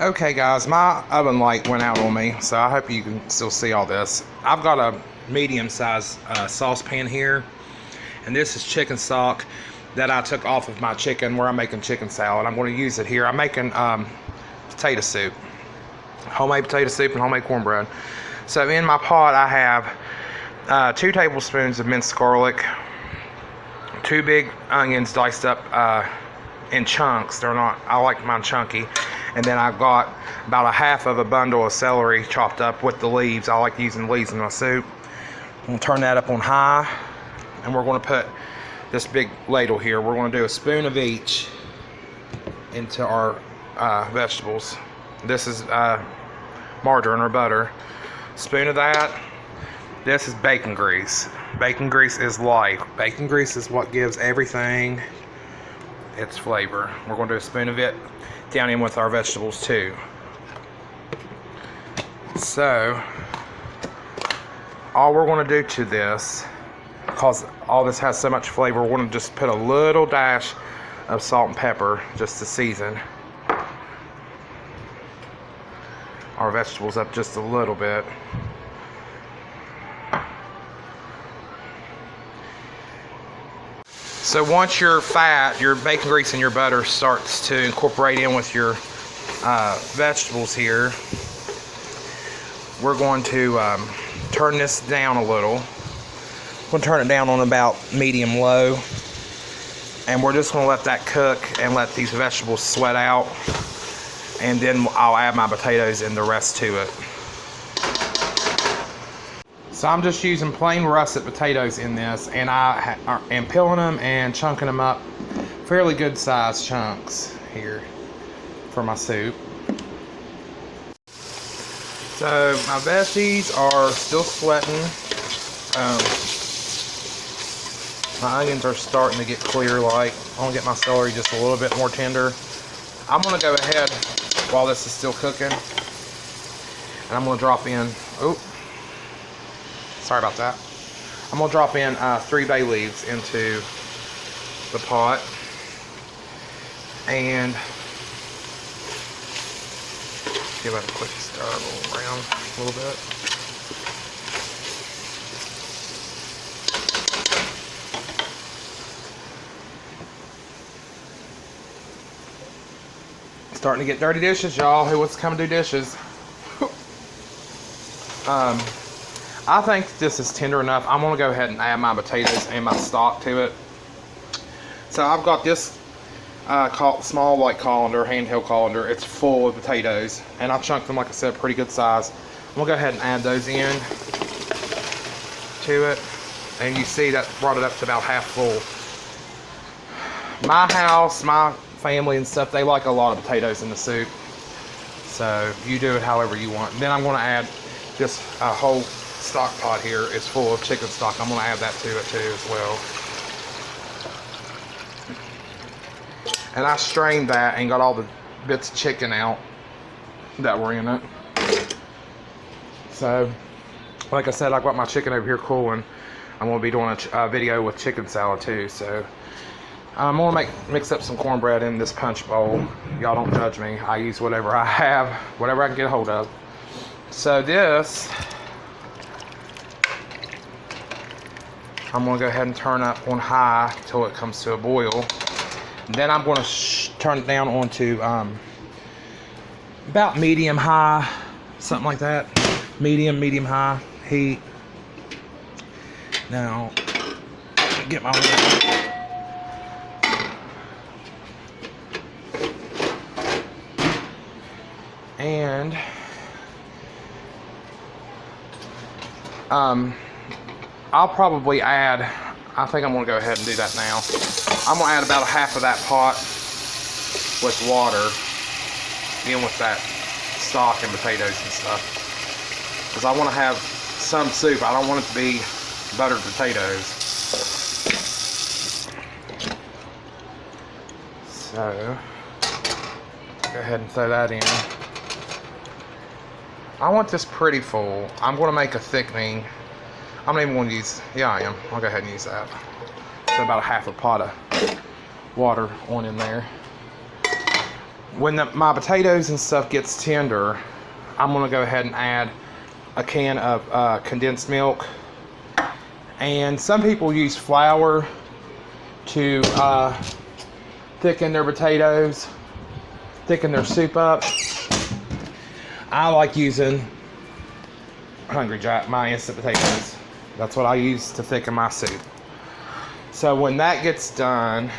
Okay guys, my oven light went out on me, so I hope you can still see all this. I've got a medium-sized saucepan here, and this is chicken stock that I took off of my chicken where I'm making chicken salad. I'm going to use it here. I'm making potato soup, homemade potato soup and homemade cornbread. So in my pot I have 2 tablespoons of minced garlic, 2 big onions diced up in chunks. They're not, I like mine chunky. And then I've got about a half of a bundle of celery chopped up with the leaves. I like using leaves in my soup. I'm going to turn that up on high, and we're going to put this big ladle here. We're going to do a spoon of each into our vegetables. This is margarine or butter. Spoon of that. This is bacon grease. Bacon grease is life. Bacon grease is what gives everything its flavor. We're going to do a spoon of it down in with our vegetables too. So all we're going to do to this, because all this has so much flavor, we're going to just put a little dash of salt and pepper just to season our vegetables up just a little bit. So once your fat, your bacon grease and your butter starts to incorporate in with your vegetables here, we're going to turn this down a little. We're going to turn it down on about medium low, and we're just going to let that cook and let these vegetables sweat out, and then I'll add my potatoes and the rest to it. So I'm just using plain russet potatoes in this, and I am peeling them and chunking them up fairly good sized chunks here for my soup. So my veggies are still sweating. My onions are starting to get clear like. I want to get my celery just a little bit more tender. I'm going to go ahead while this is still cooking, and I'm going to drop in, sorry about that. I'm going to drop in 3 bay leaves into the pot, and give it a quick stir around a little bit. Starting to get dirty dishes, y'all. Who wants to come do dishes? I think this is tender enough. I'm going to go ahead and add my potatoes and my stock to it. So I've got this small like colander, handheld colander. It's full of potatoes, and I've chunked them, like I said, pretty good size. I'm going to go ahead and add those in to it, and you see that brought it up to about half full. My house, my family and stuff, they like a lot of potatoes in the soup, so you do it however you want. Then I'm going to add this whole stock pot here is full of chicken stock. I'm going to add that to it too as well. And I strained that and got all the bits of chicken out that were in it. So, like I said, I've got my chicken over here cooling. I'm going to be doing a video with chicken salad too. So, I'm going to mix up some cornbread in this punch bowl. Y'all don't judge me. I use whatever I have, whatever I can get a hold of. So this, I'm going to go ahead and turn up on high till it comes to a boil. Then I'm going to turn it down onto about medium high, something like that. Medium high heat. Now, get my lid. And I'll probably add, I think I'm going to go ahead and do that now. I'm going to add about a half of that pot with water in with that stock and potatoes and stuff, because I want to have some soup. I don't want it to be buttered potatoes. So go ahead and throw that in. I want this pretty full. I'm going to make a thickening. I'm not even going to use, yeah I am. I'll go ahead and use that. So about a half a pot of water on in there. When my potatoes and stuff gets tender, I'm gonna go ahead and add a can of condensed milk. And some people use flour to thicken their potatoes, thicken their soup up. I like using Hungry Jack, my instant potatoes. That's what I use to thicken my soup. So when that gets done,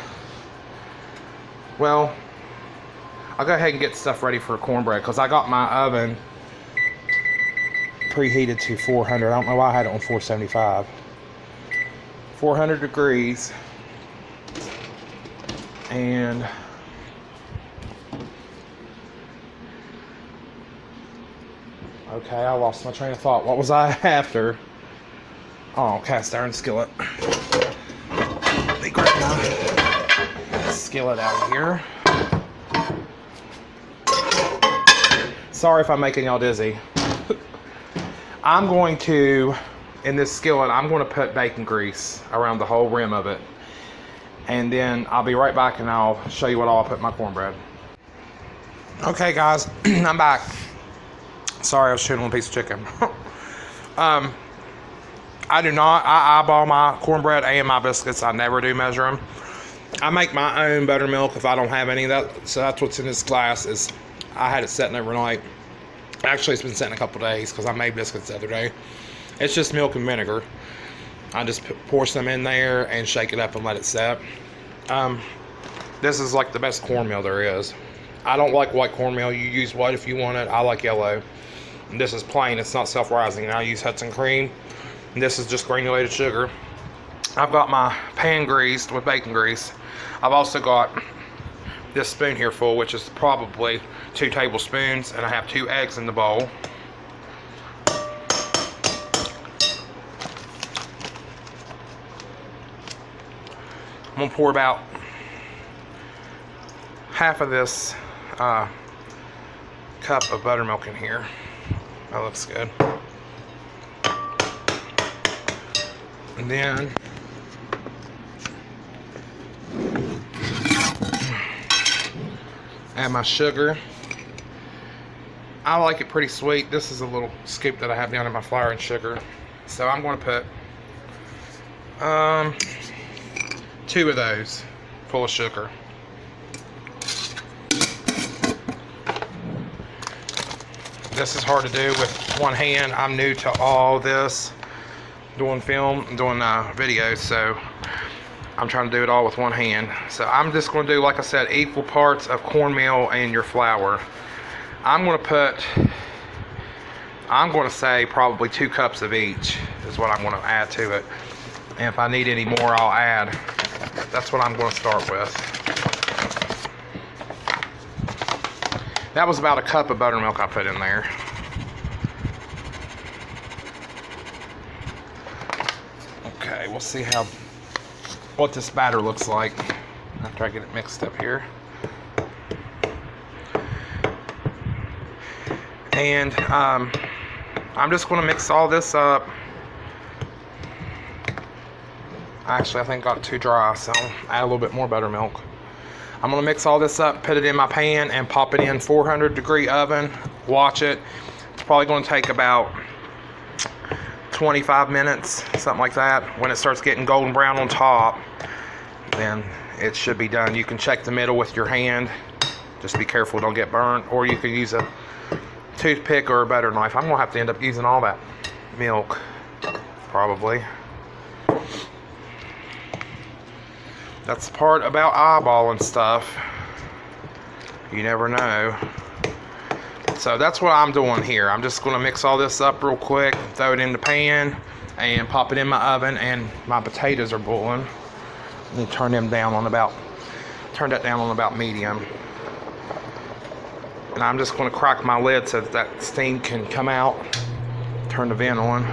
well, I'll go ahead and get stuff ready for cornbread because I got my oven preheated to 400. I don't know why I had it on 475. 400 degrees. And okay, I lost my train of thought. What was I after? Oh, cast iron skillet. Let me grab my skillet out of here. Sorry if I'm making y'all dizzy. I'm going to, in this skillet, I'm going to put bacon grease around the whole rim of it. And then I'll be right back and I'll show you what all I put in my cornbread. Okay guys, I'm back. Sorry, I was chewing on a piece of chicken. I eyeball my cornbread and my biscuits. I never do measure them. I make my own buttermilk if I don't have any of that. So that's what's in this glass. Is I had it setting overnight. Actually, it's been setting a couple days because I made biscuits the other day. It's just milk and vinegar. I just pour some in there and shake it up and let it set. This is like the best cornmeal there is. I don't like white cornmeal. You use white if you want it. I like yellow. And this is plain. It's not self-rising. I use Hudson cream. And this is just granulated sugar. I've got my pan greased with bacon grease. I've also got this spoon here full, which is probably 2 tablespoons, and I have 2 eggs in the bowl. I'm gonna pour about half of this cup of buttermilk in here. That looks good. And then add my sugar. I like it pretty sweet. This is a little scoop that I have down in my flour and sugar. So I'm going to put 2 of those full of sugar. This is hard to do with one hand. I'm new to all this, doing film, doing videos, so I'm trying to do it all with one hand. So I'm just going to do, like I said, equal parts of cornmeal and your flour. I'm going to say probably 2 cups of each is what I'm going to add to it. And if I need any more, I'll add. That's what I'm going to start with. That was about a cup of buttermilk I put in there. Okay, we'll see what this batter looks like after I get it mixed up here. And I'm just going to mix all this up. Actually, I think I got it too dry, so I'll add a little bit more buttermilk. I'm going to mix all this up, put it in my pan, and pop it in 400-degree oven. Watch it. It's probably going to take about 25 minutes, something like that. When it starts getting golden brown on top, then it should be done. You can check the middle with your hand. Just be careful, don't get burnt. Or you can use a toothpick or a butter knife. I'm going to have to end up using all that milk, probably. That's the part about eyeballing stuff. You never know. So that's what I'm doing here. I'm just going to mix all this up real quick, throw it in the pan, and pop it in my oven. And my potatoes are boiling. Let me turn that down on about medium. And I'm just going to crack my lid so that steam can come out. Turn the vent on.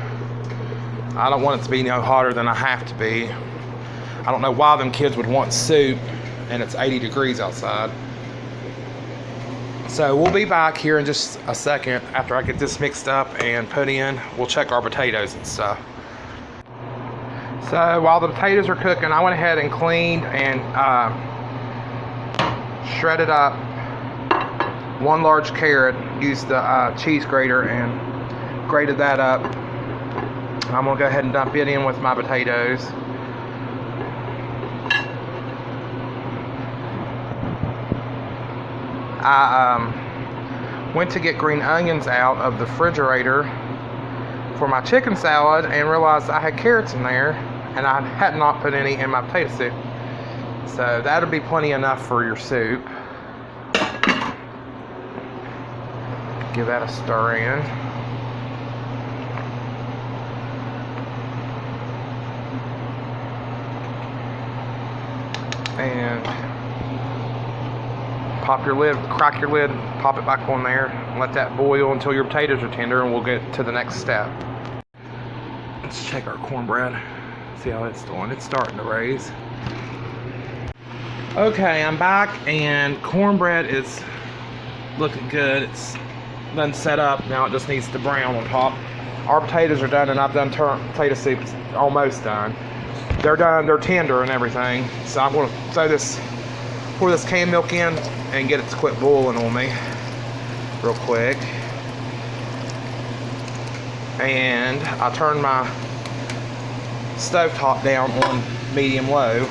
I don't want it to be no hotter than I have to be. I don't know why them kids would want soup and it's 80 degrees outside. So we'll be back here in just a second after I get this mixed up and put in. We'll check our potatoes and stuff. So while the potatoes are cooking, I went ahead and cleaned and shredded up 1 large carrot, used the cheese grater and grated that up. I'm gonna go ahead and dump it in with my potatoes. I went to get green onions out of the refrigerator for my chicken salad and realized I had carrots in there, and I had not put any in my potato soup. So that'll be plenty enough for your soup. Give that a stir in. And pop your lid, crack your lid, pop it back on there, and let that boil until your potatoes are tender, and we'll get to the next step. Let's check our cornbread, see how it's doing. It's starting to raise. Okay, I'm back, and cornbread is looking good. It's done set up. Now it just needs to brown on top. Our potatoes are done, and I've done potato soup. It's almost done. They're done, they're tender and everything. So I'm gonna pour this canned milk in and get it to quit boiling on me real quick. And I turn my stovetop down on medium-low.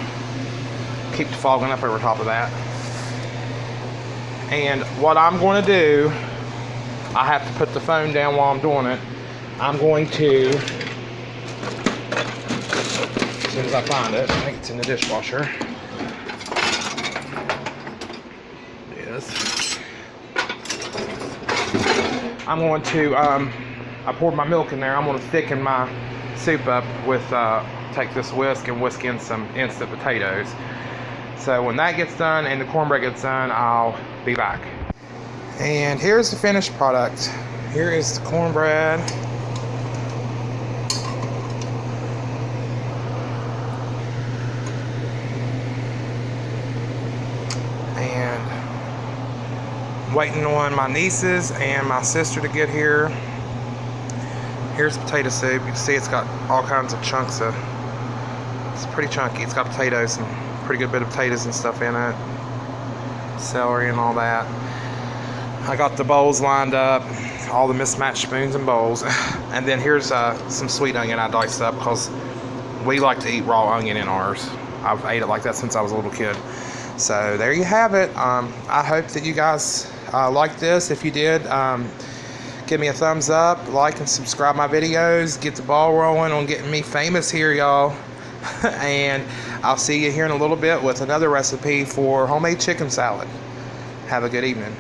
Keep the fogging up over top of that. And what I'm going to do, I have to put the phone down while I'm doing it. I'm going to, as soon as I find it, I think it's in the dishwasher. I'm going to, I poured my milk in there. I'm going to thicken my soup up with, take this whisk and whisk in some instant potatoes. So when that gets done and the cornbread gets done, I'll be back. And here's the finished product. Here is the cornbread. And waiting on my nieces and my sister to get here. Here's potato soup. You can see it's got all kinds of chunks of, it's pretty chunky. It's got potatoes, and pretty good bit of potatoes and stuff in it. Celery and all that. I got the bowls lined up, all the mismatched spoons and bowls. And then here's some sweet onion I diced up because we like to eat raw onion in ours. I've ate it like that since I was a little kid. So there you have it. I hope that you guys like this. If you did, give me a thumbs up, like and subscribe my videos, get the ball rolling on getting me famous here, y'all. And I'll see you here in a little bit with another recipe for homemade chicken salad. Have a good evening.